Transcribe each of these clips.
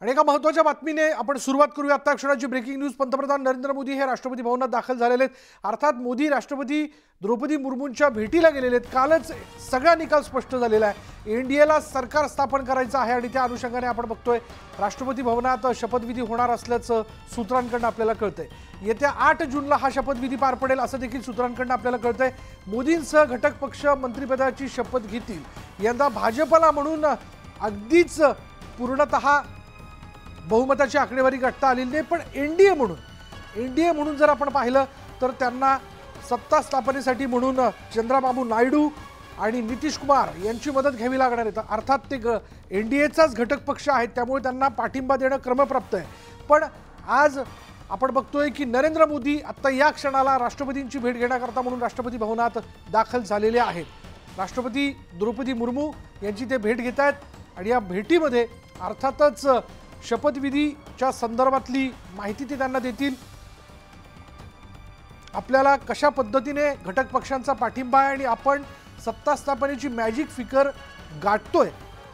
आणि एका महत्त्वाच्या बातमीने आपण सुरुवात करूया। आता क्षणाची ब्रेकिंग न्यूज। पंतप्रधान नरेंद्र मोदी हे राष्ट्रपती भवनात दाखल झालेले आहेत। अर्थात मोदी राष्ट्रपती द्रौपदी मुर्मूंच्या भेटीला गेलेले आहेत। कालच सगळा निकाल स्पष्ट झालेला आहे। एनडीएला सरकार स्थापन करायचं आहे आणि त्या अनुषंगाने आपण बघतोय राष्ट्रपती भवनात शपथविधी होणार असल्याचं सूत्रांकडून आपल्याला कळतंय। येत्या 8 जूनला हा शपथविधी पार पडेल असं देखील सूत्रांकडून आपल्याला कळतंय। मोदींसह घटक पक्ष मंत्रिपदाची शपथ घेतील। यंदा भाजपला म्हणून अगदीच पूर्णतः बहुमताची आकडेवारी गाठता आलेली नाही, पण एनडीए म्हणून जर आपण पाहिलं तर त्यांना सत्ता स्थापनेसाठी म्हणून चंद्रबाबू नायडू आणि नितीश कुमार यांची मदत घ्यावी लागणार आहे। अर्थात ते एनडीएचाच घटक पक्ष आहेत, त्यामुळे त्यांना पाठिंबा देणं क्रमप्राप्त आहे। पण आज आपण बघतोय की नरेंद्र मोदी आता या क्षणाला राष्ट्रपतींची भेट घेण्याकरता म्हणून राष्ट्रपती भवनात दाखल झालेले आहेत। राष्ट्रपती द्रौपदी मुर्मू यांची ते भेट घेत आहेत आणि या भेटीमध्ये अर्थातच शपथविधीच्या संदर्भातली माहिती ते त्यांना देतील। आपल्याला कशा पद्धतीने घटक पक्षांचा पाठिंबा आहे आणि आपण सत्ता स्थापनेची मॅजिक फिगर गाठतोय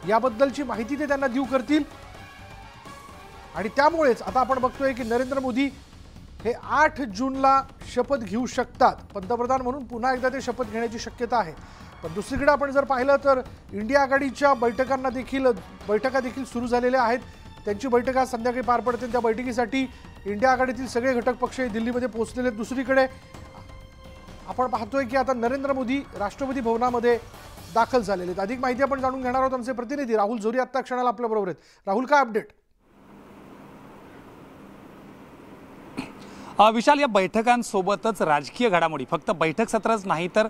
याबद्दलची माहिती ते त्यांना देऊ करतील। आणि त्यामुळेच आता आपण बघतोय की नरेंद्र मोदी हे 8 जूनला शपथ घेऊ शकतात। पंतप्रधान म्हणून पुन्हा एकदा ते शपथ घेण्याची शक्यता आहे। पण दुसरीकडे आपण जर पाहिलं तर इंडिया आघाडीच्या बैठका देखील सुरू झालेल्या आहेत। त्यांची बैठक आज संध्याकाळी पार पडते। त्या बैठकीसाठी इंडिया आघाडीतील सगळे घटक पक्ष दिल्लीमध्ये पोहोचलेले आहेत। दुसरीकडे आपण पाहतोय की आता नरेंद्र मोदी राष्ट्रपती भवनामध्ये दाखल झालेले आहेत। अधिक माहिती आपण जाणून घेणार आहोत। आमचे प्रतिनिधी राहुल जोरी आता क्षणाला आपल्या बरोबर आहेत। राहुल, काय अपडेट? विशाल, या बैठकांसोबतच राजकीय घडामोडी फक्त बैठक सत्रच नाही तर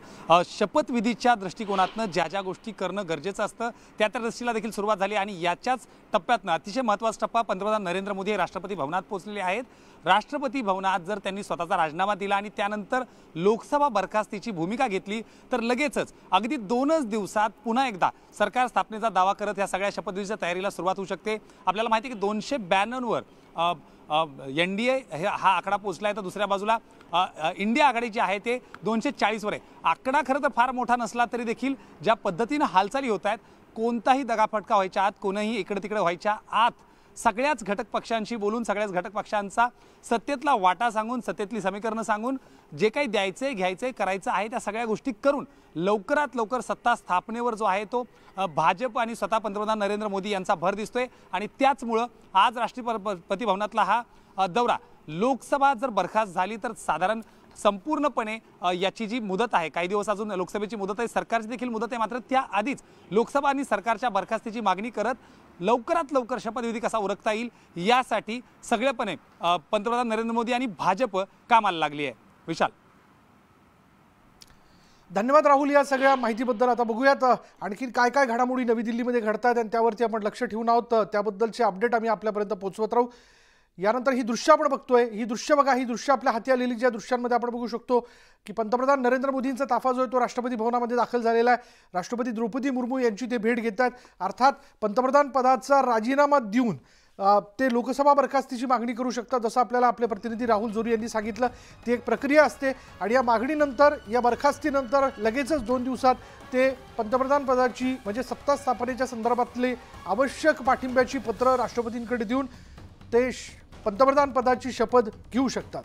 शपथविधीच्या दृष्टिकोनातनं ज्या ज्या गोष्टी करणं गरजेचं असतं त्या दृष्टीला देखील सुरुवात झाली। आणि याच्याच टप्प्यातनं अतिशय महत्त्वाचा टप्पा पंतप्रधान नरेंद्र मोदी हे राष्ट्रपती भवनात पोहोचलेले आहेत। राष्ट्रपती भवनात जर त्यांनी स्वतःचा राजीनामा दिला आणि त्यानंतर लोकसभा बरखास्तीची भूमिका घेतली तर लगेचच अगदी 2च दिवसात पुन्हा एकदा सरकार स्थापनेचा दावा करत या सगळ्या शपथविधीच्या तयारीला सुरुवात होऊ शकते। आपल्याला माहिती आहे की 292 वर एनडीए हा आकडा पोहोचला आहे, तर दुसऱ्या बाजूला इंडिया आघाडी जी आहे ते 240 वर आहे। आकडा खरं तर फार मोठा नसला तरी देखील ज्या पद्धतीनं हालचाली होत आहेत, कोणताही दगाफटका व्हायच्या आत, कोणीही इकडे तिकडे व्हायच्या आत सगळ्याच घटक पक्षांशी बोलून सगळ्याच घटक पक्षांचा सत्तेतला वाटा सांगून सत्तेतली समीकरणं सांगून जे काही द्यायचंय घ्यायचंय करायचं आहे त्या सगळ्या गोष्टी करून लवकरात लवकर सत्ता स्थापनेवर जो आहे तो भाजप आणि स्वतः पंतप्रधान नरेंद्र मोदी यांचा भर दिसतोय। आणि त्याचमुळं आज राष्ट्रपती भवनातला हा दौरा, लोकसभा जर बरखास्त झाली तर साधारण संपूर्णपणे याची जी मुदत आहे, काही दिवस अजून लोकसभेची मुदत आहे, सरकारची देखील मुदत आहे, मात्र त्या आधीच लोकसभा आणि सरकारच्या बरखास्तीची मागणी करत लवकरात लवकर शपथविधी कसा उरकता येईल यासाठी सगळेपणे पंतप्रधान नरेंद्र मोदी आणि भाजप कामाला लागली आहे। विशाल, धन्यवाद राहुल या सगळ्या माहितीबद्दल। आता बघूयात आणखी काय काय घडामोडी नवी दिल्लीमध्ये घडतात आणि त्यावरती आपण लक्ष ठेवून आहोत। त्याबद्दलचे अपडेट आम्ही आपल्यापर्यंत पोहोचवत राहू। यानंतर ही दृश्य आपण बघतोय, ही दृश्य बघा, ही दृश्य आपल्या हाती आलेली ज्या दृश्यांमध्ये आपण बघू शकतो की पंतप्रधान नरेंद्र मोदींचा ताफा जो आहे तो राष्ट्रपती भवनामध्ये दाखल झालेला आहे। राष्ट्रपती द्रौपदी मुर्मू यांची ते भेट घेतात। अर्थात पंतप्रधान पदाचा राजीनामा देऊन ते लोकसभा बरखास्तीची मागणी करू शकतात, जसं आपल्याला आपले प्रतिनिधी राहुल जोरी यांनी सांगितलं। ती एक प्रक्रिया असते आणि या मागणीनंतर, या बरखास्तीनंतर लगेचच 2 दिवसात ते पंतप्रधान पदाची म्हणजे सत्ता स्थापनेच्या संदर्भातले आवश्यक पाठिंब्याची पत्र राष्ट्रपतींकडे देऊन ते पंतप्रधान पदाची शपथ घेऊ शकतात।